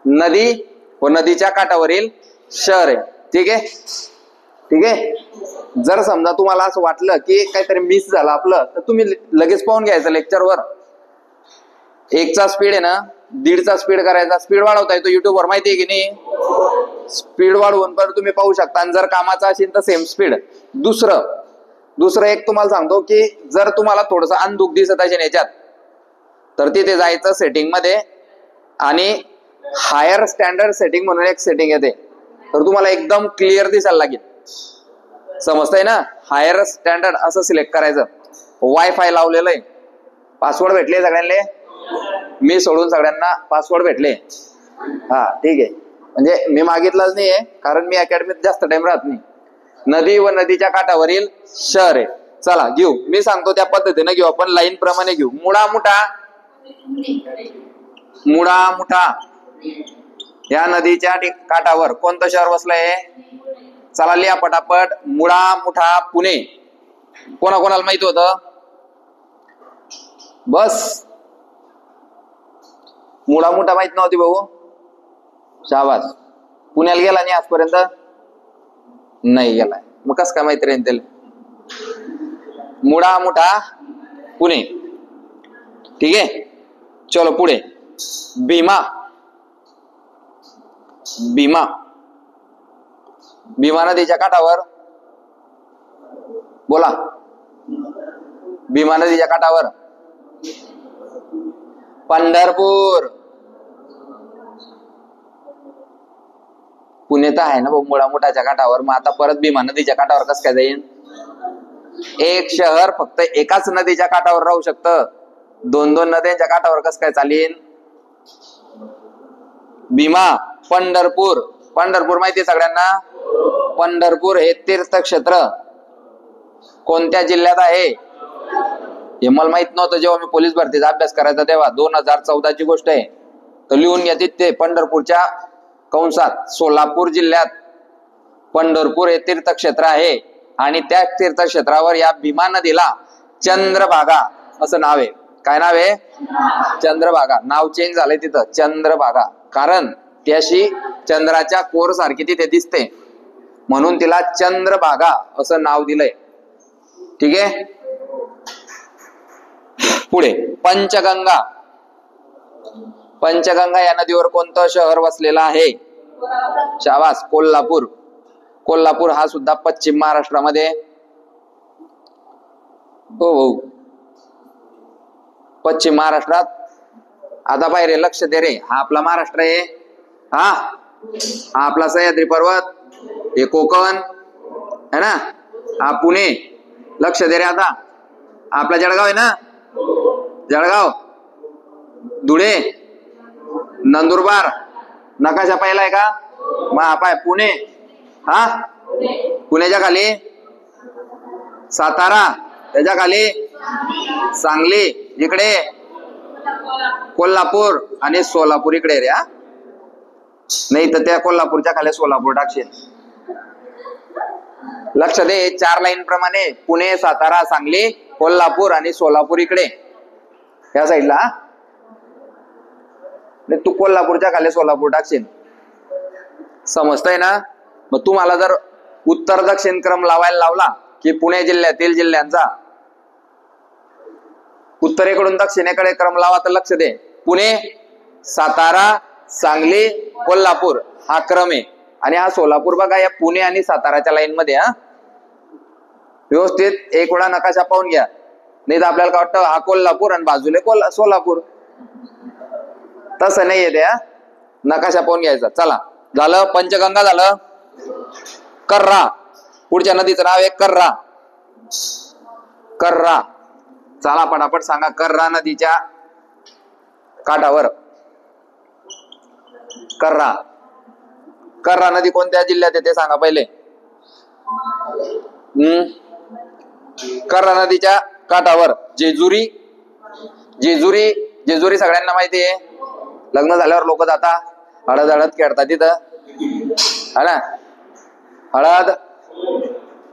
नदी व नदीच्या काठावरील शहर आहे. ठीक आहे, ठीक आहे. जर समजा तुम्हाला असं वाटलं की काहीतरी मिस झालं आपलं, तर तुम्ही लगेच पाहून घ्यायचं लेक्चरवर. 1चा स्पीड आहे ना 1.5चा स्पीड करायचा. स्पीड वाढवता येतो युट्यूबवर, माहिती आहे की नाही. स्पीड वाढवून पण तुम्ही पाहू शकता. आणि जर कामाचा असेल तर सेम स्पीड. दुसरं एक तुम्हाला सांगतो की जर तुम्हाला थोडस अनदुख दिसत असेल याच्यात, तर तिथे जायचं सेटिंग मध्ये आणि हायर स्टँडर्ड सेटिंग म्हणून एक सेटिंग येते, तर तुम्हाला एकदम क्लिअर दिसायला लागेल. समजतंय ना. हायर स्टँडर्ड असं सिलेक्ट करायचं. वायफाय लावलेलं आहे. पासवर्ड भेटले सगळ्यांना, मी सोडून सगळ्यांना पासवर्ड भेटले. हा ठीक आहे. म्हणजे मी मागितलंच नाहीये, कारण मी अकॅडमीत जास्त टाइम राहत नाही. नदी व नदीच्या काठावरील शहर आहे. चला घेऊ, मी सांगतो त्या पद्धतीने घेऊ आपण, लाईन प्रमाणे घेऊ. मुळा मुठा या नदीच्या काठावर कोणतं शहर वसलंय? चला लिहा पटापट. मुळा मुठा पुणे. कोणाकोणाला माहिती होतं? बस मुळा मुठा माहित नव्हती भाऊ? शाबास. पुण्याला गेला नाही आजपर्यंत? नाही गेलाय. मग कस काय माहिती राहील त्याला? मुळा मुठा पुणे. ठीक आहे, चलो पुढे. भीमा. भीमा नदीच्या काठावर, बोला. भीमा नदीच्या काठावर पंढरपूर. पुणे तर आहे ना भाऊ मुळा मुठाच्या काठावर. मग आता परत भीमा नदीच्या काठावर कसं काय जाईल? एक शहर फक्त एकाच नदीच्या काठावर राहू शकतं. 2-2 नद्यांच्या काठावर कसं काय चालेल? भीमा. पंढरपूर. पंढरपूर माहिती सगळ्यांना? पंढरपूर हे तीर्थक्षेत्र कोणत्या जिल्ह्यात आहे? हे मला माहित नव्हतं जेव्हा मी पोलीस भरतीचा अभ्यास करायचा तेव्हा. 2014ची गोष्ट आहे. तर लिहून घ्या तिथे पंढरपूरच्या कंसात सोलापूर जिल्ह्यात पंढरपूर हे तीर्थक्षेत्र आहे. आणि त्या तीर्थक्षेत्रावर या भीमा नदीला चंद्रभागा असं नाव आहे. काय नाव आहे? चंद्रभागा. नाव चेंज झालंय तिथं, चंद्रभागा. कारण त्याशी चंद्राच्या कोर सारखी तिथे दिसते, म्हणून तिला चंद्रभागा असं नाव दिलंय. ठीक आहे, पुढे. पंचगंगा. पंचगंगा या नदीवर कोणतं शहर वसलेलं आहे? शाबास, कोल्हापूर. कोल्हापूर हा सुद्धा पश्चिम महाराष्ट्रामध्ये. हो, पश्चिम महाराष्ट्रात. आता पाहिजे, लक्ष दे रे. हा आपला महाराष्ट्र आहे. हा आपला सह्याद्री पर्वत, हे कोकण है ना. हा पुणे. लक्ष दे रे. आता आपला जळगाव आहे ना. जळगाव, धुळे, नंदुरबार. नकाशा पाहिलाय का? मग पाय पुणे. हा पुण्याच्या खाली सातारा, त्याच्या खाली सांगली, इकडे कोल्हापूर आणि सोलापूर इकडे रे. हा नाही तर त्या कोल्हापूरच्या खाली सोलापूर टाकशील. लक्ष दे. 4 लाईन प्रमाणे पुणे, सातारा, सांगली, कोल्हापूर आणि सोलापूर इकडे या साईडला. तू कोल्हापूरच्या खाली सोलापूर टाकशील. समजतंय ना. मग तुम्हाला जर उत्तर दक्षिण क्रम लावायला लावला की पुणे जिल्ह्यातील जिल्ह्यांचा उत्तरेकडून दक्षिणेकडे क्रम लावा, तर लक्ष दे. पुणे, सातारा, सांगली, कोल्हापूर हा क्रम आहे. आणि हा सोलापूर बघा या पुणे आणि साताराच्या लाईन मध्ये. हा व्यवस्थित एक वेळा नकाशा पाहून घ्या, नाही तर आपल्याला काय वाटतं हा कोल्हापूर आणि बाजूले सोलापूर. तसं नाहीये ते. नकाशा पाहून घ्यायचा. चला, झालं पंचगंगा, झालं. कर्रा. पुढच्या नदीचं नाव आहे कर्रा. कर्रा. चला पटापट सांगा. कर्रा नदीच्या काठावर कर्रा. कर्रा नदी कोणत्या जिल्ह्यात येते सांगा पहिले? कर्रा नदीच्या काठावर जेजुरी. जेजुरी. जेजुरी सगळ्यांना माहिती आहे. लग्न झाल्यावर लोक जाता हळद हळद खेळतात तिथं, है ना. हळद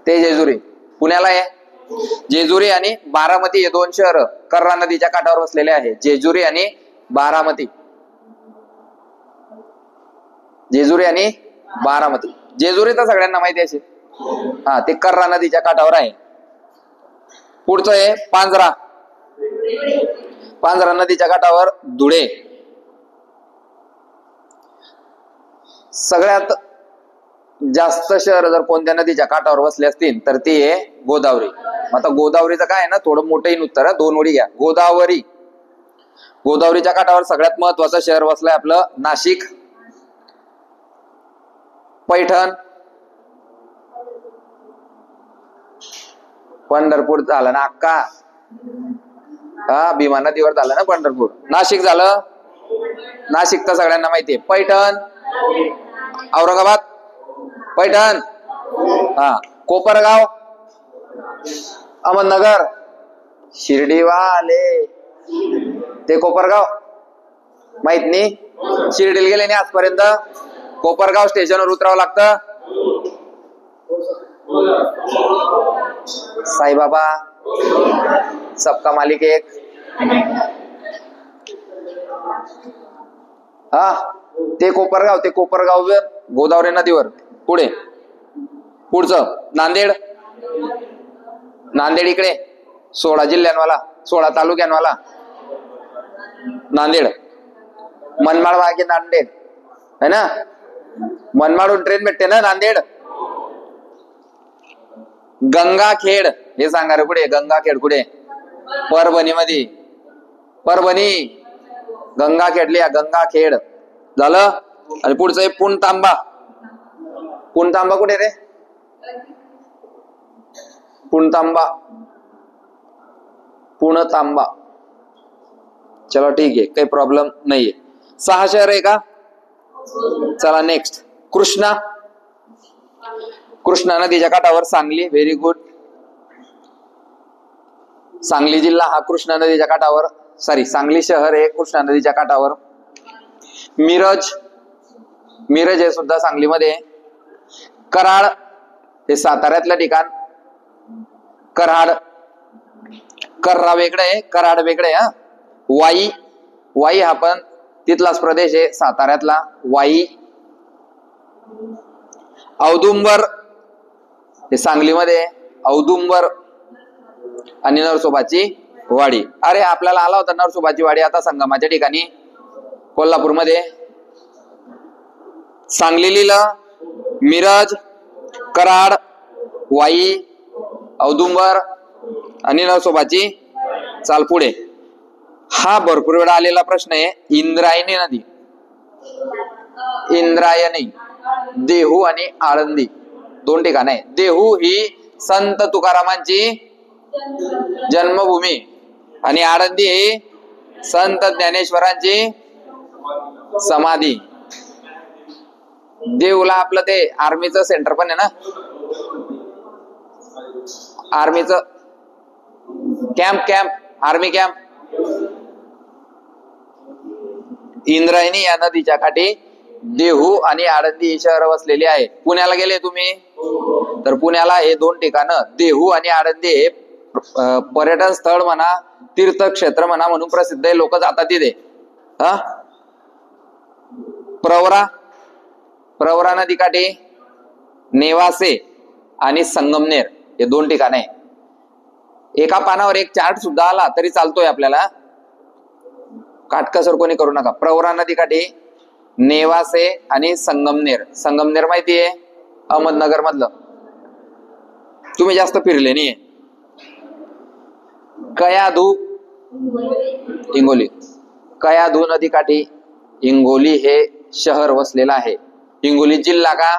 ते जेजुरी पुण्याला आहे. जेजुरी आणि बारामती हे 2 शहर कर्रा नदीच्या काठावर वसलेले आहे. जेजुरी आणि बारामती. जेजुरी आणि बारामती. जेजुरी तर सगळ्यांना माहिती असेल, हा ते कर्रा नदीच्या काठावर आहे. पुढचं आहे पांझरा. पांझरा नदीच्या काठावर धुळे. सगळ्यात जास्त शहर जर कोणत्या नदीच्या काठावर बसले असतील तर ते आहे गोदावरी. आता गोदावरीचं काय आहे ना, थोडं मोठं उत्तर, 2 ओळी घ्या. गोदावरी. गोदावरीच्या काठावर सगळ्यात महत्वाचं शहर बसलंय आपलं नाशिक. पैठण, पंढरपूर झालं ना अक्का, हा भीमा नदीवर झालं ना पंढरपूर. नाशिक झालं, नाशिक तर सगळ्यांना माहितीये. पैठण, औरंगाबाद, पैठण, हा कोपरगाव, अहमदनगर, शिर्डीवाले ते कोपरगाव माहित नाही. शिर्डीला गेले नाही आजपर्यंत. कोपरगाव स्टेशनवर उतरावं लागतं. साईबाबा, सबका मालिक एक, हा ते कोपरगाव. ते कोपरगाव गोदावरी नदीवर. पुढे पुढचं नांदेड. नांदेड इकडे 16 जिल्ह्यांवाला, 16 तालुक्यांवाला नांदेड. मनमाड वागे नांदेड है ना, मनमाडून ट्रेन भेटते ना नांदेड. गंगाखेड हे सांगा रे कुठे. गंगाखेड कुठे? परभणी मध्ये. परभणी, गंगाखेडली, गंगाखेड झालं. आणि पुढचं आहे पुणतांबा. पुणतांबा कुठे रे? पुणतांबा, पुणतांबा. चलो ठीक आहे, काही प्रॉब्लेम नाहीये. 6 शहर आहे का? चला नेक्स्ट. कृष्णा. कृष्णा नदीच्या काठावर सांगली. Very good. सांगली जिल्हा हा कृष्णा नदीच्या काठावर, सॉरी सांगली शहर आहे कृष्णा नदीच्या काठावर. मिरज, मिरज हे सुद्धा सांगलीमध्ये. कराड हे साताऱ्यातलं ठिकाण. कराड, कर्रा वेगळं आहे, कराड वेगळं आहे. वाई, वाई हा पण तिथलाच प्रदेश आहे साताऱ्यातला. वाई. औदुंबर हे सांगलीमध्ये. औदुंबर आणि नरसोबाची वाडी. अरे आपल्याला आला होता नरसोबाची वाडी आता संगमाच्या ठिकाणी कोल्हापूरमध्ये. सांगली लिहिलं, मिरज, कराड, वाई, औदुंबर आणि नरसोबाची. चाल पुढे. हा भरपूर वेळा आलेला प्रश्न आहे. इंद्रायणी नदी. इंद्रायणी, देहू आणि आळंदी 2 ठिकाण आहे. देहू ही संत तुकारामांची जन्मभूमी आणि आळंदी ही संत ज्ञानेश्वरांची समाधी. देहूला आपलं ते आर्मीचं सेंटर पण आहे ना, आर्मीचं कॅम्प, आर्मी कॅम्प. इंद्रायणी या नदीच्या काठी देहू आणि आळंदी ही शहर वसलेली आहे. पुण्याला गेले तुम्ही तर पुण्याला हे 2 ठिकाणं देहू आणि आळंदी हे पर्यटन स्थळ म्हणा, तीर्थक्षेत्र म्हणा म्हणून प्रसिद्ध आहे. लोक जातात तिथे. हा प्रवरा, प्रवरा नदीकाठी नेवासे आणि संगमनेर हे 2 ठिकाण आहे. एका पानावर एक चार्ट सुद्धा आला तरी चालतोय आपल्याला, काटकसर कोणी करू नका. प्रवरा नदीकाठी नेवासे आणि संगमनेर. संगमनेर माहितीये अहमदनगर मधलं, तुम्ही जास्त फिरले नाहीये. कयाधू, हिंगोली. कयाधू नदीकाठी हिंगोली हे शहर वसलेलं आहे. हिंगोली जिल्हा का?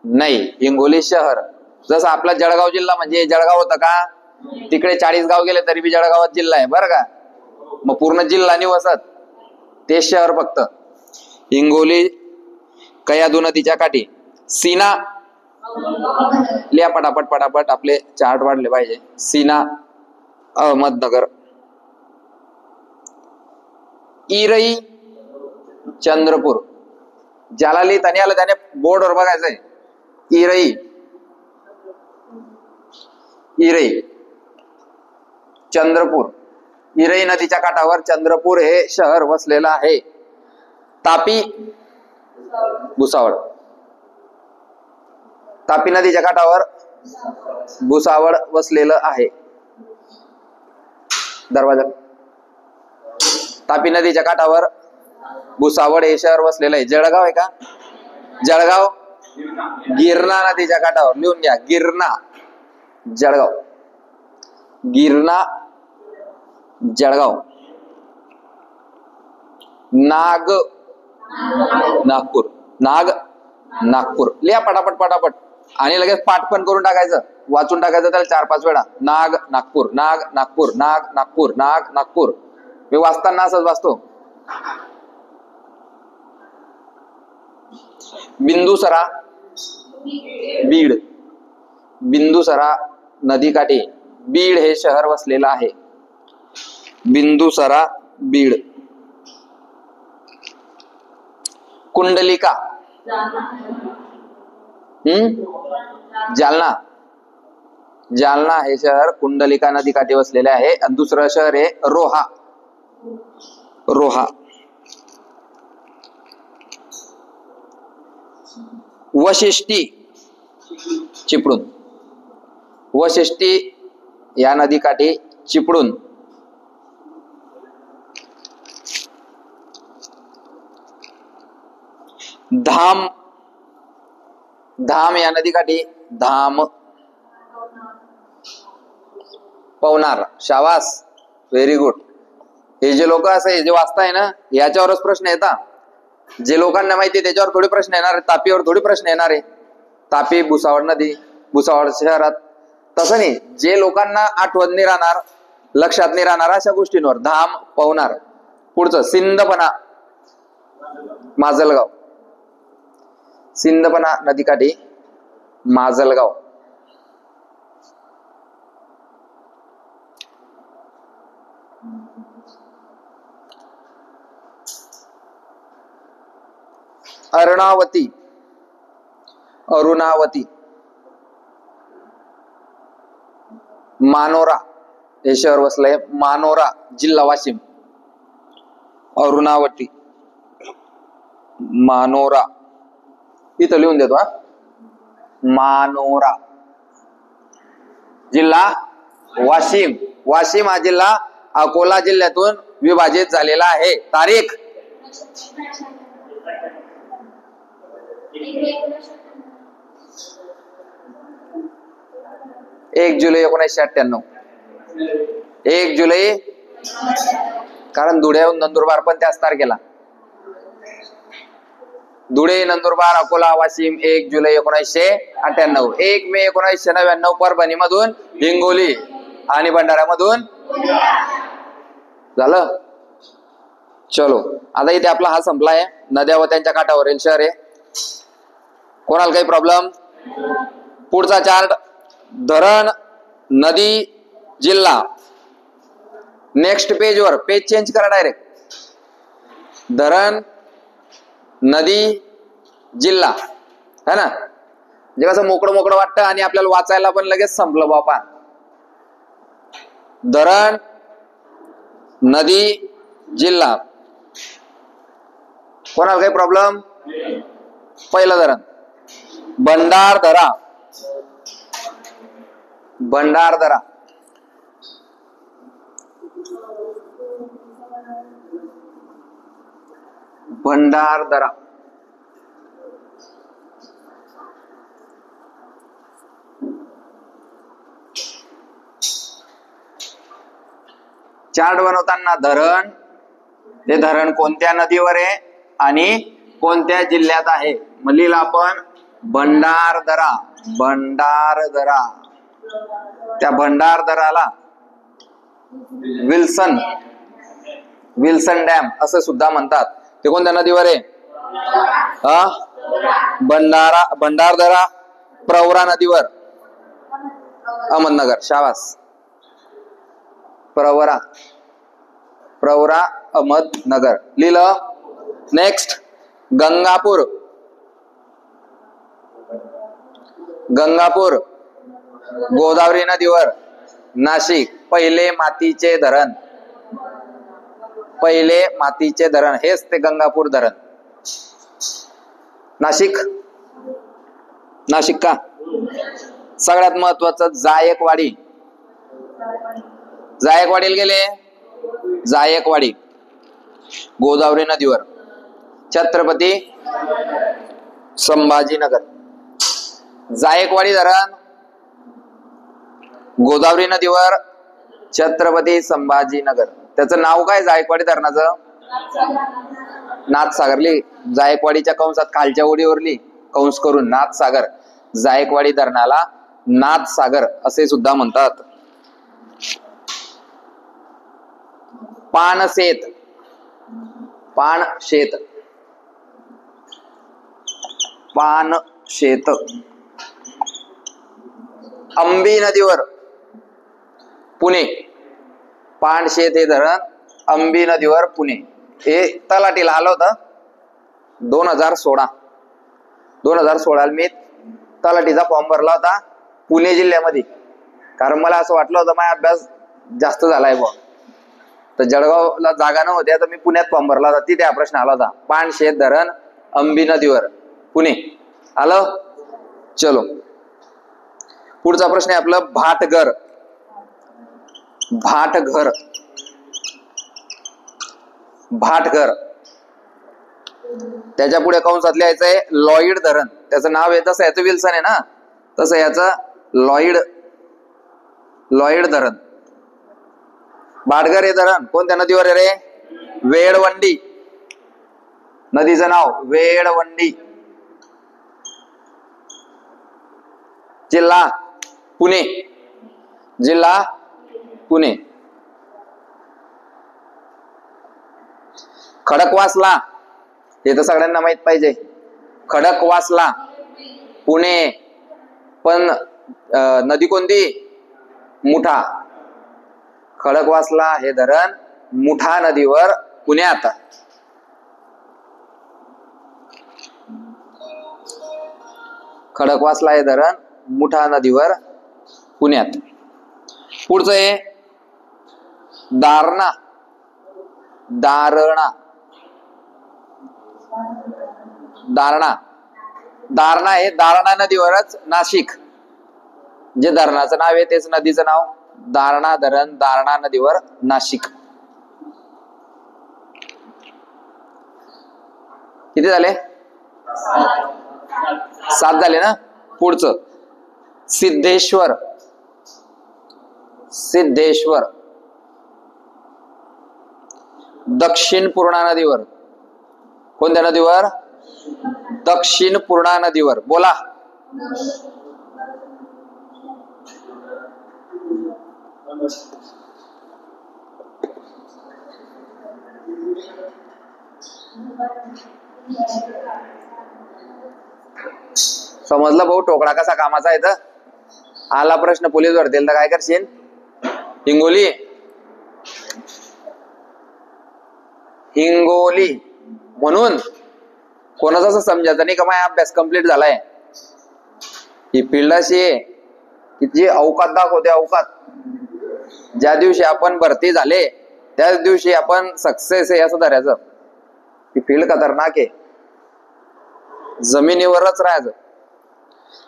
नाही, हिंगोली शहर. जसं आपला जळगाव जिल्हा म्हणजे जळगाव होतं का? तिकडे 40 गाव गेले तरी बी जळगावात जिल्हा आहे बरं का. मग पूर्ण जिल्हा नाही वसत, ते शहर फक्त. हिंगोली कयाधू नदीच्या काठी. सीना, लिहा पटापट पटापट, आपले चार्ट वाढले पाहिजे. सीना अहमदनगर. इरई चंद्रपूर. ज्याला लिहिता नाही आलं त्याने बोर्डवर बघायचंय. इरई, इरई चंद्रपूर. इरई नदीच्या काठावर चंद्रपूर हे शहर वसलेलं आहे. तापी, भुसावळ. तापी नदीच्या काठावर भुसावळ वसलेलं आहे. दरवाजा. तापी नदीच्या काठावर भुसावळ हे शहर वसलेलं आहे. जळगाव आहे का? जळगाव गिरणा नदीच्या काठावर. लिहून घ्या, गिरणा जळगाव. गिरणा जळगाव. नाग नागपूर. नाग नागपूर. लिहा पटापट पटापट आणि लगेच पाठ पण करून टाकायचं, वाचून टाकायचं त्याला 4-5 वेळा. नाग नागपूर, नाग नागपूर, नाग नागपूर, नाग नागपूर. मी वाचताना असंच वाचतो. बिंदुसरा बीड. बिंदुसरा नदीकाठी बीड हे शहर वसलेलं आहे. बिंदुसरा बीड. कुंडलिका जालना. जालना हे शहर कुंडलिका नदीकाठी वसलेले आहे. आणि दुसरं शहर आहे रोहा. रोहा. वशिष्ठी चिपळूण. वशिष्ठी या नदीकाठी चिपळूण. धाम. धाम या नदीकाठी धाम. पवनार. शाबास, व्हेरी गुड. हे जे लोक असे जे वाचताय ना, याच्यावरच प्रश्न येतात. जे लोकांना माहिती त्याच्यावर थोडी प्रश्न येणार आहे. तापीवर थोडी प्रश्न येणार आहे. तापी, भुसावळ नदी, भुसावळ शहरात. तसं नाही, जे लोकांना आठवण नाही राहणार, लक्षात नाही राहणार अशा गोष्टींवर. धाम, पवनार. पुढचं सिंदपणा माजलगाव. सिंदपणा नदीकाठी माजलगाव. अर्णावती. अरुणावती. मानोरा हे शहर वसलंय. मानोरा जिल्हा वाशिम. अरुणावती, मानोरा. इथं लिहून देतो. मानोरा जिल्हा वाशिम. वाशिम हा जिल्हा अकोला जिल्ह्यातून विभाजित झालेला आहे. तारीख 1 जुलै 1998. 1 जुलै. कारण धुळ्याहून नंदुरबार पण त्याच तारखेला. धुळे, नंदुरबार, अकोला, वाशिम 1 जुलै 1998. 1 मे 1999 परभणी मधून हिंगोली आणि भंडाऱ्यामधून झालं. चलो, आता इथे आपला हा संपलाय. नद्या व त्यांच्या काठावरील शहर आहे. कोणाला काही प्रॉब्लेम? पुढचा चार्ट. धरण, नदी, जिल्हा. नेक्स्ट पेज वर, पेज चेंज करा डायरेक्ट. धरण, नदी, जिल्हा. है ना? म्हणजे कसं मोकळं मोकळं वाटतं आणि आपल्याला वाचायला पण लगेच संपलं बापा. धरण, नदी, जिल्हा. कोणाला काही प्रॉब्लेम? पहिलं धरण भंडारदरा. भंडारदरा. भंडारदरा. चार्ट बनवताना धरण, ते धरण कोणत्या नदीवर आहे आणि कोणत्या जिल्ह्यात आहे. मग लिहिलं आपण भंडारदरा. भंडारदरा. त्या भंडारदराला विल्सन विल्सन डॅम असं सुद्धा म्हणतात. ते कोणत्या नदीवर आहे? भंडारदरा प्रवरा नदीवर. अहमदनगर. शाबास. प्रवरा. प्रवरा अहमदनगर. लिहिलं. नेक्स्ट गंगापूर. गंगापूर गोदावरी नदीवर. नाशिक. पहिले मातीचे धरण. पहिले मातीचे धरण हेच ते गंगापूर धरण. नाशिक, नाशिक का? सगळ्यात महत्वाचं जायकवाडी, जायकवाडीला गेले, जायकवाडी गोदावरी नदीवर. छत्रपती संभाजीनगर. जायकवाडी धरण गोदावरी नदीवर, छत्रपती संभाजीनगर. त्याचं नाव काय जायकवाडी धरणाचं? नाथसागरली. जायकवाडीच्या कंसात खालच्या ओळीवरली कंस करून नाथसागर. जायकवाडी धरणाला नाथसागर असे सुद्धा म्हणतात. पानशेत, पानशेत, पानशेत. अंबी नदीवर, पुणे. पानशेत हे धरण अंबी नदीवर, पुणे. हे तलाठीला आलं होतं 2016. 2016 मी तलाठीचा फॉर्म भरला होता पुणे जिल्ह्यामध्ये. कारण मला असं वाटलं होतं माझा अभ्यास जास्त झालाय बुवा, तर जळगावला जागा नव्हत्या तर मी पुण्यात फॉर्म भरला होता. तिथे हा प्रश्न आला होता. पानशेत धरण अंबी नदीवर, पुणे. आलं. चलो पुढचा प्रश्न आहे आपलं भाटघर. भाटघर, भाटघर. त्याच्या पुढे कंसात लिहायचंय लॉईड धरण. त्याचं नाव आहे तसं याचं विल्सन आहे ना, तसं याचं लॉईड, लॉईड धरण. भाटघर हे धरण कोणत्या नदीवर आहे रे? वेळवंडी. नदीचं नाव वेळवंडी. जिल्हा पुणे, जिल्हा पुणे. खडकवासला, हे तर सगळ्यांना माहित पाहिजे. खडकवासला पुणे. पण नदी कोणती? मुठा. खडकवासला हे धरण मुठा नदीवर, पुण्यात. खडकवासला हे धरण मुठा नदीवर, पुण्यात. पुढचं आहे दारणा. दारणा, दारणा. दारणा हे दारणा नदीवरच, नाशिक. जे धरणाचं नाव आहे तेच नदीचं नाव. दारणा धरण दारणा नदीवर, नाशिक. किती झाले? 7 झाले ना. पुढचं सिद्धेश्वर. सिद्धेश्वर दक्षिण पूर्णा नदीवर. कोणत्या नदीवर? दक्षिण पूर्णा नदीवर. बोला. समजलं भाऊ टोकळा कसा कामाचा आहे? तर आला प्रश्न पोलीस भरतील तर काय करशील? हिंगोली, हिंगोली. म्हणून कोणाचं असं समजायचं नाही का माझा अभ्यास कम्प्लीट झालाय. ही फील्ड अशी आहे की जी अवकात दाखवते. अवकात. ज्या दिवशी आपण भरती झाले त्याच दिवशी आपण सक्सेस आहे असं धरायचं. ही फील्ड खतरनाक आहे. जमिनीवरच राहायचं.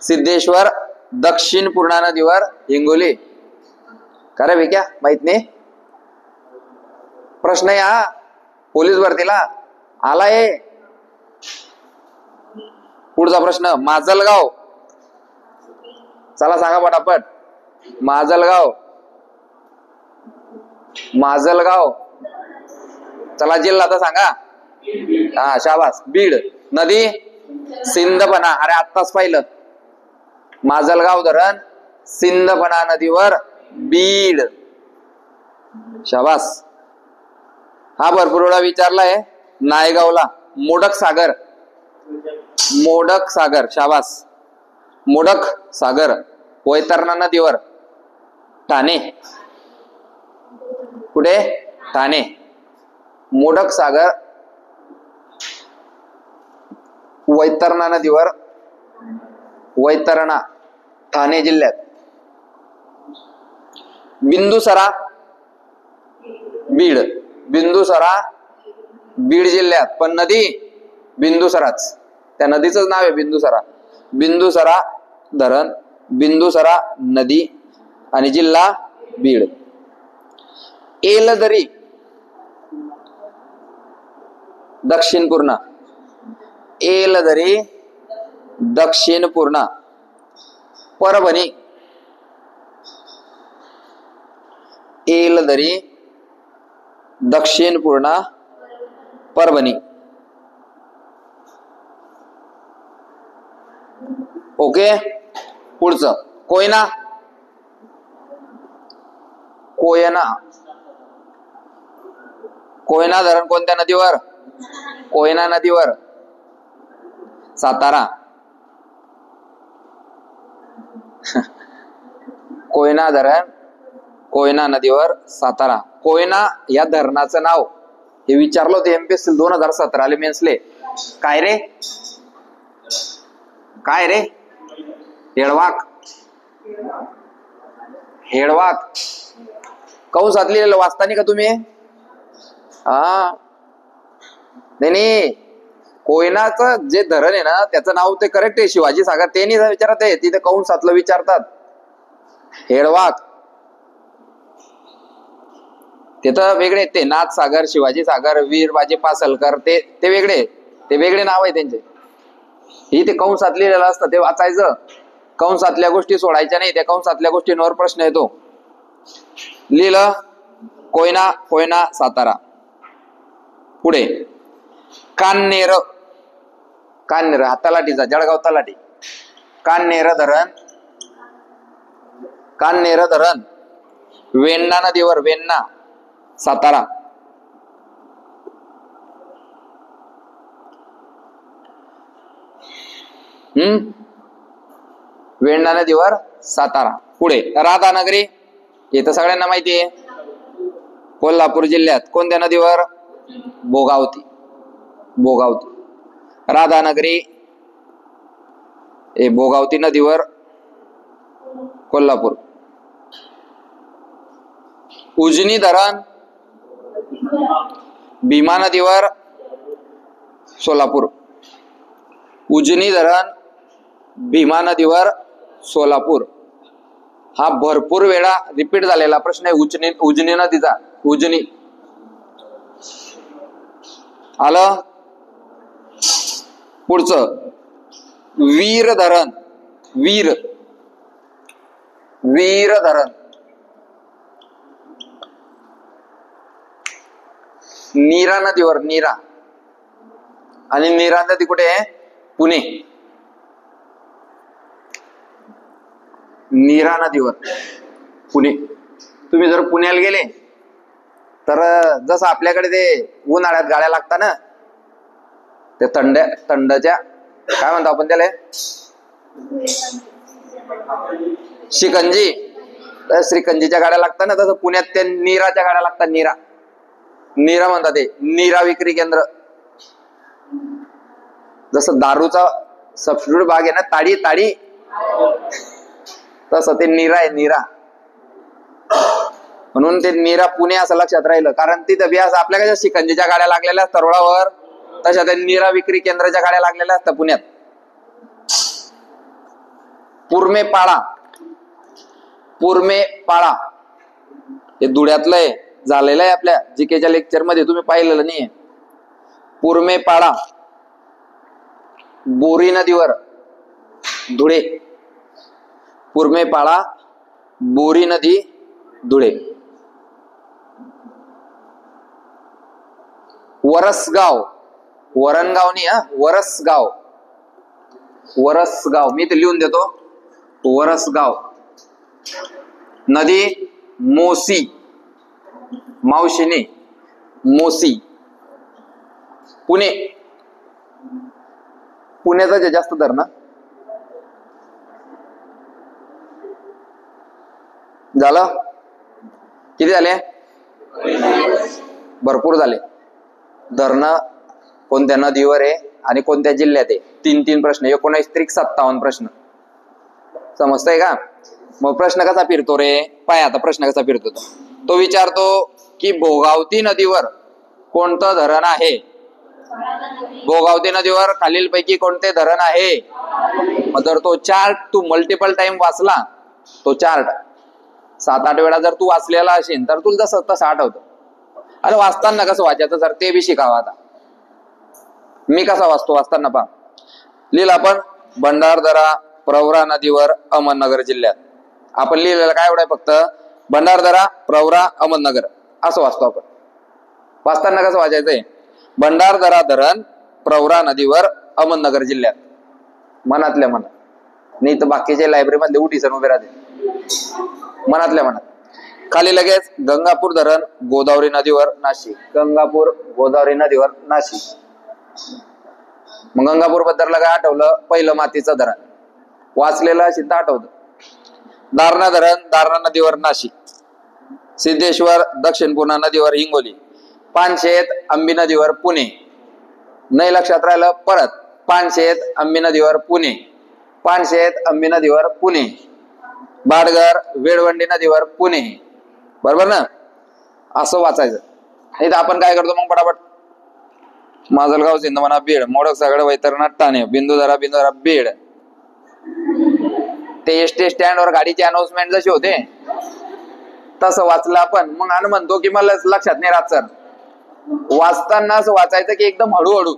सिद्धेश्वर दक्षिण पूर्णा नदीवर, हिंगोली. खरं बे क्या माहित नाही? प्रश्न या पोलीस भरतीला आलाय. पुढचा प्रश्न माजलगाव. चला सांगा पटापट. माजलगाव, माजलगाव. चला जिल्हा तर सांगा. हा शाबास. बीड. नदी सिंधफणा. अरे आत्ताच पाहिलं. माजलगाव धरण सिंधफणा नदीवर, बीड. शाबास. हा भरपूर वेळा विचारलाय. नायगावला मोडक सागर. मोडक सागर. शाबास. मोडक सागर वैतरणा नदीवर, ठाणे. कुठे? ठाणे. मोडक सागर वैतरणा नदीवर, वैतरणा, ठाणे जिल्ह्यात. बिंदुसरा, बीड. बिंदुसरा बीड जिल्ह्यात, पण नदी बिंदुसराच. त्या नदीचंच नाव आहे बिंदुसरा. बिंदुसरा धरण, बिंदुसरा नदी आणि जिल्हा बीड. येलदरी दक्षिण पूर्णा, येलदरी दक्षिण पूर्णा. परभणी, येलदरी दक्षिण पूर्णा परभणी. ओके. पुढचं कोयना, कोयना. कोयना धरण कोणत्या नदीवर? कोयना नदीवर, सातारा. कोयना धरण कोयना नदीवर, सातारा. कोयना या धरणाचं नाव हे विचारलं होतं एमपीएससी 2017 मेन्सले. काय रे? काय रे? हेडवाक. हेडवाक कंसात लिहिलेलं वाचता नाही का तुम्ही? हा नाही, कोयनाचं जे धरण आहे ना त्याचं नाव ते करेक्ट आहे, शिवाजी सागर. ते नाही विचारत आहे, तिथे कंसातलं विचारतात. हेडवाक तिथं वेगळे ते नाथ सागर, शिवाजी सागर, वीर बाजी पासलकर ते वेगळे, ते वेगळे नाव आहे त्यांचे. ही ते कंसात लिहिलेलं असतं ते वाचायचं. कंसातल्या गोष्टी सोडायच्या नाही, त्या कंसातल्या गोष्टींवर प्रश्न येतो. लिहिलं कोयना, कोयना सातारा. पुढे कान्हेर, कान्हेर हा तलाठीचा, जळगाव तलाठी. कान्हेर धरण, कान्हेर धरण वेण्णा नदीवर, वेण्णा सातारा. वेण्णा नदीवर सातारा. पुढे राधानगरी, हे तर सगळ्यांना माहिती आहे, कोल्हापूर जिल्ह्यात. कोणत्या नदीवर? भोगावती, भोगावती. राधानगरी हे भोगावती नदीवर, कोल्हापूर. उजनी धरण भीमा नदीवर, सोलापूर. उजनी धरण भीमा नदीवर, सोलापूर. हा भरपूर वेळा रिपीट झालेला प्रश्न आहे उजनी, उजनी नदीचा. उजनी आलं. पुढचं वीर धरण, वीर, वीर धरण नीरा नदीवर, नीरा. आणि नीरा नदी कुठे आहे? पुणे. नीरा नदीवर, पुणे. तुम्ही जर पुण्याला गेले तर जसं आपल्याकडे ते उन्हाळ्यात गाड्या लागतात ना, ते थंडच्या काय म्हणतो आपण त्याला, शिकंजी, श्रीकंजीच्या गाड्या लागतात ना, तसं पुण्यात त्या नीराच्या गाड्या लागतात. नीरा, नीरा म्हणतात ते, नीरा विक्री केंद्र. जसं दारूचा सबस्टिट्यूट भाग आहे ना, ताडी, ताडी, तसं ते नीरा आहे, नीरा. म्हणून ते नीरा पुणे असं लक्षात राहिलं, कारण तिथं बी असं आपल्या शिकंजीच्या गाड्या लागलेल्या असतात रोडावर, तशा त्या नीरा विक्री केंद्राच्या गाड्या लागलेल्या असतात पुण्यात. पुरमेपाळा, पुरमेपाळा हे धुळ्यातलं आहे, झालेलं आहे आपल्या जीकेच्या लेक्चर मध्ये, तुम्ही पाहिलेलं नाहीये. पुरमेपाळा बोरी नदीवर, धुळे. पुरमेपाळा बोरी नदी, धुळे. वरसगाव, वरणगाव नाही हा, वरसगाव, वरसगाव. मी ते लिहून देतो, वरसगाव. नदी मोसी, मावशीने, मोसी. पुणे, पुण्याचं जे जास्त धरण झालं. किती झाले? भरपूर झाले. धरण कोणत्या नदीवर आहे आणि कोणत्या जिल्ह्यात आहे, 3-3 प्रश्न. 19 त्रिक 57 प्रश्न. समजतंय का? मग प्रश्न कसा फिरतो रे? पाय आता प्रश्न कसा फिरतो तो विचारतो की भोगावती नदीवर कोणतं धरण आहे भोगावती नदीवर खालीलपैकी कोणते धरण आहे? मग जर तो चार्ट तू मल्टिपल टाइम वाचला, तो चार्ट 7-8 वेळा जर तू वाचलेला असेल तर तुला तसं आठवतं. अरे वाचताना कसं वाचायचं सर ते बी शिकावं. आता मी कसा वाचतो वाचताना पहा. लिहिलं आपण भंडारदरा प्रवरा नदीवर अहमदनगर जिल्ह्यात. आपण लिहिलेलं काय एवढं आहे फक्त भंडारदरा प्रवरा अहमदनगर असं वाचतो आपण. वाचताना कसं वाचायचंय? भंडारदरा धरण प्रवरा नदीवर अहमदनगर जिल्ह्यात. मनातल्या मनात. नाही तर बाकीचे लायब्ररी मधले उठी सण उभे राहते. मनातल्या मनात. खाली लगेच गंगापूर धरण गोदावरी नदीवर नाशिक. गंगापूर गोदावरी नदीवर नाशिक. मग गंगापूर बद्दल काय आठवलं? पहिलं मातीचं धरण वाचलेलं असेल तर आठवतं. दारणा धरण दारणा नदीवर नाशिक. सिद्धेश्वर दक्षिण पूर्णा नदीवर हिंगोली. पानशेत आंबी नदीवर पुणे. नाही लक्षात राहिलं परत पानशेत आंबी नदीवर पुणे. पानशेत आंबी नदीवर पुणे. बाडगर वेळवंडी नदीवर पुणे. बरोबर ना? असं वाचायचं. नाही तर आपण काय करतो मग पटापट माजलगाव सिंदमना बीड मोडक सगळं वैतरणा ठाणे बिंदुधारा बीड. ते एसटी स्टँड वर गाडीची अनाउन्समेंट जशी होते तसं वाचलं आपण. मग आणि म्हणतो की मला लक्षात नाही राहत सर. वाचताना असं वाचायचं की एकदम हळूहळू,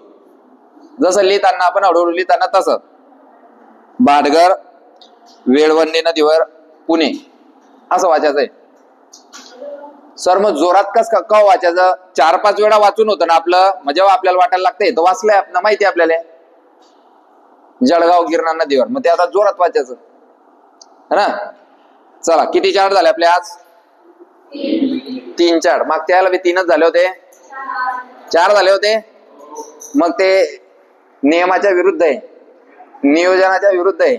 जसं लिहिताना आपण हळूहळू लिहिताना तसं. बाडगर वेळवंडी नदीवर पुणे असं वाचायचंय. सर मग जोरात कस का वाचायचं? 4-5 वेळा वाचून होतं ना आपलं. मग जेव्हा आपल्याला वाटायला लागतंय तर वाचलंय आपण माहिती आपल्याला जळगाव गिरणा नदीवर. मग ते आता जोरात वाचायचं है ना. चला किती चार्ट झाले आपले आज? 3 चार्ट. मग त्याला बी 3च झाले होते. 4 झाले होते. मग ते नियमाच्या विरुद्ध आहे, नियोजनाच्या विरुद्ध आहे.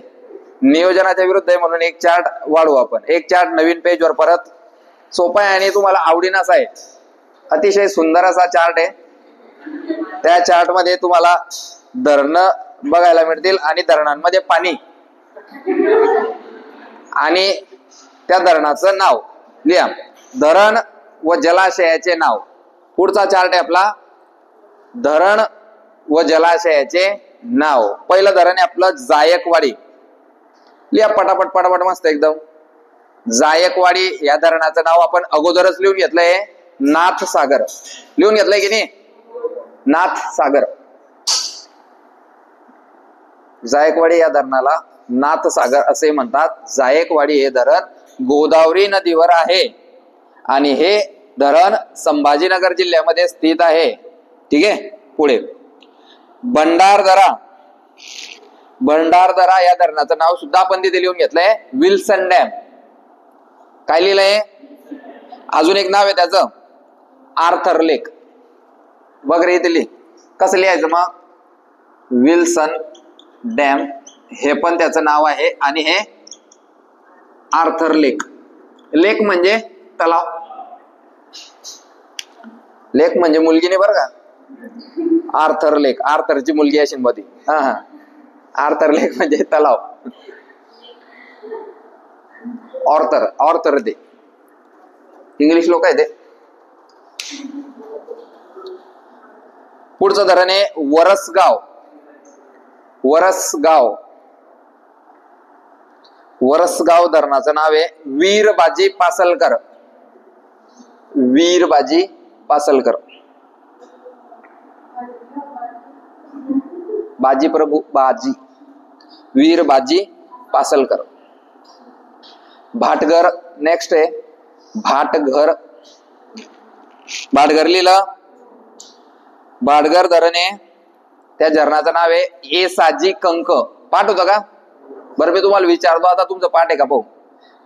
नियोजनाच्या विरुद्ध आहे म्हणून एक चार्ट वाढवू आपण. एक चार्ट नवीन पेजवर परत. सोपा आहे आणि तुम्हाला आवडीनासा आहे. अतिशय सुंदर असा चार्ट आहे. त्या चार्ट मध्ये तुम्हाला धरणं बघायला मिळतील आणि धरणांमध्ये पाणी आणि त्या धरणाचं नाव लिहा. धरण व जलाशयाचे नाव. पुढचा चार्ट आहे आपला धरण व जलाशयाचे नाव. पहिलं धरण आहे आपलं जायकवाडी. लिहा पटापट पटापट मस्त एकदम. जायकवाडी या धरणाचं नाव आपण अगोदरच लिहून घेतलंय नाथसागर. लिहून घेतलंय की नाही? नाथसागर. जायकवाडी या धरणाला नाथसागर असे म्हणतात. जायकवाडी हे धरण गोदावरी नदीवर आहे आणि हे धरण संभाजीनगर जिल्ह्यामध्ये स्थित आहे. ठीक आहे. पुढे भंडारदरा. भंडारदरा या धरणाचं नाव सुद्धा आपण तिथे लिहून घेतलंय विल्सन डॅम. काय लिहिलंय? अजून एक नाव आहे त्याचं आर्थर लेक. बघ रे इथे लिह. कसं लिहायचं मग? विल्सन डॅम हे पण त्याचं नाव आहे आणि हे आर्थर लेक. लेक म्हणजे तलाव. लेक म्हणजे मुलगी नाही बरं का. आर्थर लेक आर्थरची मुलगी अशी मध्ये. हा आर्थर लेक म्हणजे तलाव. ऑर्थर ऑर्थर ते इंग्लिश लोक आहे ते. पुढचं धरण आहे वरसगाव. वरसगाव. वरसगाव धरणाचं नाव आहे वीरबाजी पासलकर. वीरबाजी पासलकर. बाजी प्रभू बाजी. वीरबाजी पासलकर. भाटघर नेक्स्ट आहे. भाटघर. भाटघर लिहिलं. भाटघर धरण आहे. त्या धरणाचं नाव आहे एसाजी कंक. पाठ होतं का? बरं मी तुम्हाला विचारतो आता तुमचं पाठ आहे का पाहू.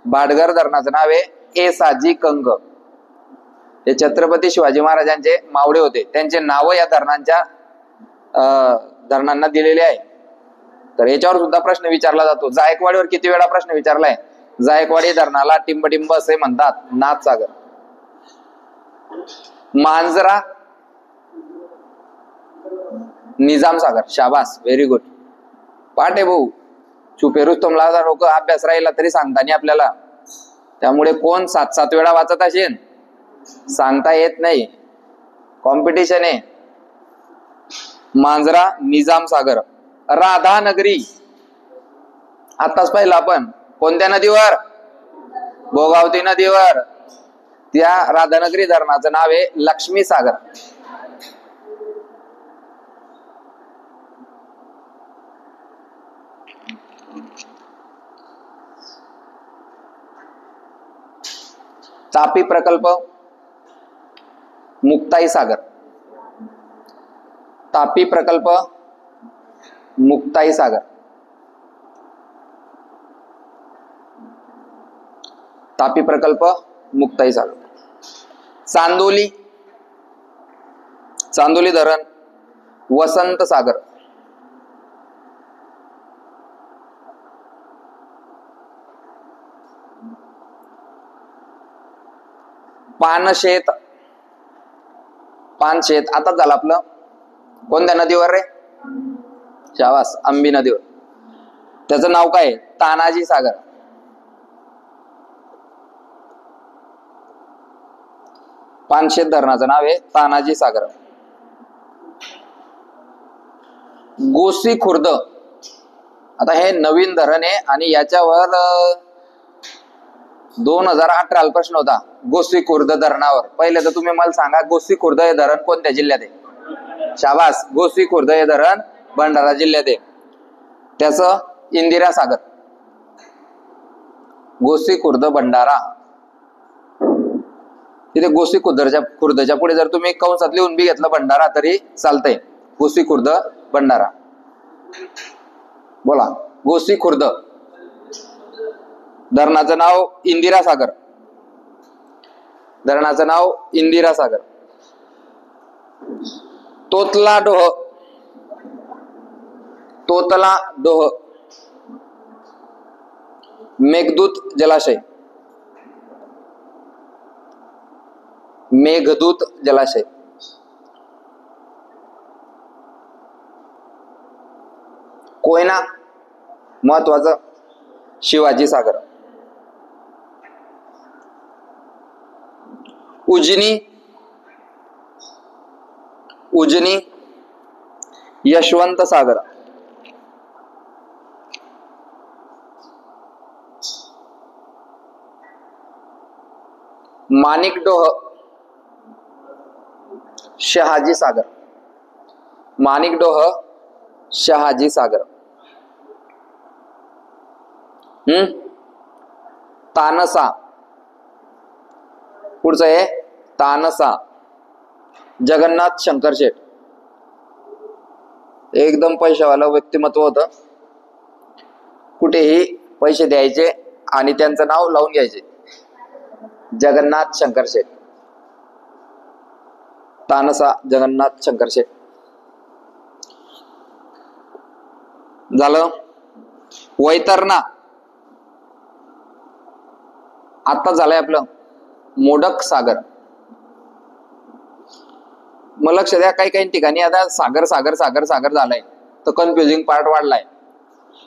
भाटघर धरणाचं नाव आहे एसाजी कंक. हे छत्रपती शिवाजी महाराजांचे मावळे होते. त्यांचे नाव या धरणांच्या धरणांना दिलेले आहे. तर याच्यावर सुद्धा प्रश्न विचारला जातो. जायकवाडीवर किती वेळा प्रश्न विचारलाय. जायकवाडी धरणाला टिंबटिंब असे म्हणतात. नाथसागर. मांजरा. निजाम सागर. शाबास व्हेरी गुड. पाठ आहे भाऊ. चुपे रुस्तमला लोक अभ्यास राहिला तरी सांगता नाही आपल्याला. त्यामुळे कोण 7-7 वेळा वाचत असेल सांगता येत नाही. कॉम्पिटिशन आहे. मांजरा, निजाम सागर. राधानगरी आताच पाहिलं आपण कोणत्या नदीवर? भोगावती नदीवर. त्या राधानगरी धरणाचं नाव आहे लक्ष्मी सागर. तापी प्रकल्प, मुक्ताई सागर. तापी प्रकल्प, मुक्ताई सागर. तापी प्रकल्प, मुक्ताई सागर. चांदोली, चांदोली धरण, वसंत सागर. पानशेत, पानशेत आता झालं आपलं कोणत्या नदीवर रे? शाबास, अंबी नदीवर. त्याचं नाव काय? तानाजी सागर. पानशेत धरणाचं नाव आहे तानाजी सागर. गोसी खुर्द, आता हे नवीन धरण आहे आणि याच्यावर 2018 प्रश्न होता गोसी खुर्द धरणावर. पहिले तर तुम्ही मला सांगा गोसी खुर्द हे धरण कोणत्या जिल्ह्यात आहे? शाबास, गोसी खुर्द हे धरण भंडारा जिल्ह्यात आहे. त्याचं इंदिरा सागर. गोसी खुर्द भंडारा. तिथे गोसी खुर्दच्या पुढे जर तुम्ही कंसात लिहून बी घेतलं भंडारा तरी चालतंय. गोसी खुर्द भंडारा. बोला, गोसी खुर्द धरणाचं नाव इंदिरा सागर. धरणाचं नाव इंदिरा सागर. तोतला डोह, तोतला डोह, मेघदूत जलाशय. मेघदूत जलाशय. कोयना महत्वाचं, शिवाजी सागर. उजनी, उजनी, यशवंत सागर. माणिकडोह, शहाजी सागर. माणिकडोह, शहाजी सागर. तानसा, पुढचं आहे तानसा, जगन्नाथ शंकर शेठ. एकदम पैशावाला व्यक्तिमत्व होतं. कुठेही पैसे द्यायचे आणि त्यांचं नाव लावून घ्यायचे. जगन्नाथ शंकर शेठ. तानसा, जगन्नाथ शंकर शेठ. झालं. वैतरणा आता झालंय आपलं मोडक सागर. मग लक्ष द्या, काही काही ठिकाणी आता सागर सागर सागर सागर झालंय तर कन्फ्युजिंग पार्ट वाढलाय.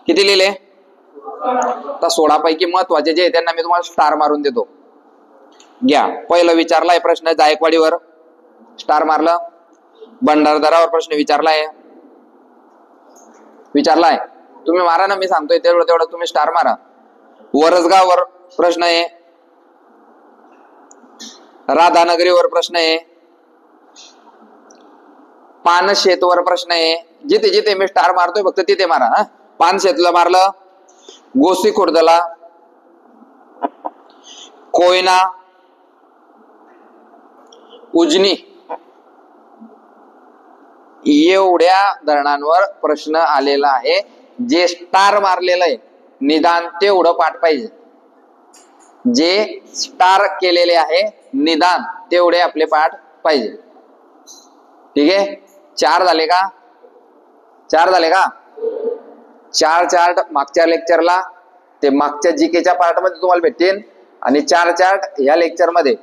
किती लिहिले? आता 16 पैकी महत्वाचे जे त्यांना मी तुम्हाला स्टार मारून देतो. घ्या. पहिलं विचारलाय प्रश्न जायकवाडीवर, स्टार मारलं. भंडारदरावर प्रश्न विचारलाय, तुम्ही मारा ना, मी सांगतोय तेवढं तुम्ही स्टार मारा. वरसगाववर प्रश्न आहे, राधानगरीवर प्रश्न आहे, पानशेतवर प्रश्न आहे. जिथे जिथे मी स्टार मारतोय फक्त तिथे मारा. पानशेतला मारलं, गोसी खुर्दला, कोयना, उजनी एवढ्या धरणांवर प्रश्न आलेला आहे. जे स्टार मारलेलं आहे निदान तेवढं पाठ पाहिजे. जे स्टार केलेले आहे निदान तेवढे आपले पाठ पाहिजे. ठीक आहे. 4 झाले का? 4 झाले का? 4 चार्ट मागच्या लेक्चरला ते मागच्या जीकेच्या पार्ट मध्ये तुम्हाला भेटतील आणि 4 चार्ट या लेक्चर मध्ये.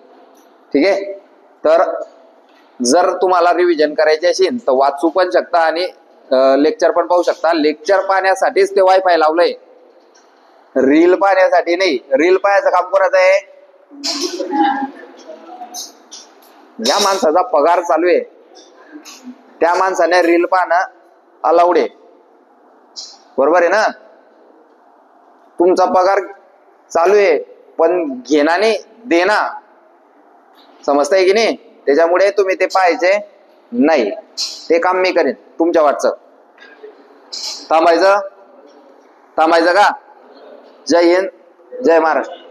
ठीक आहे. तर जर तुम्हाला रिव्हिजन करायची असेल तर वाचू पण शकता आणि लेक्चर पण पाहू शकता. लेक्चर पाहण्यासाठीच ते वायफाय लावलंय, रील पाहण्यासाठी नाही. रील पाहायचं काम करत आहे या माणसाचा पगार चालू आहे. त्या माणसाने रील पाहणं अलाउड आहे, बरोबर आहे ना? तुमचा पगार चालू आहे पण घेणा नाही देना, समजताय की नाही? त्याच्यामुळे तुम्ही ते पाहायचे नाही, ते काम मी करेन तुमच्या वाटचं. थांबायचं का? जय हिंद, जय महाराष्ट्र.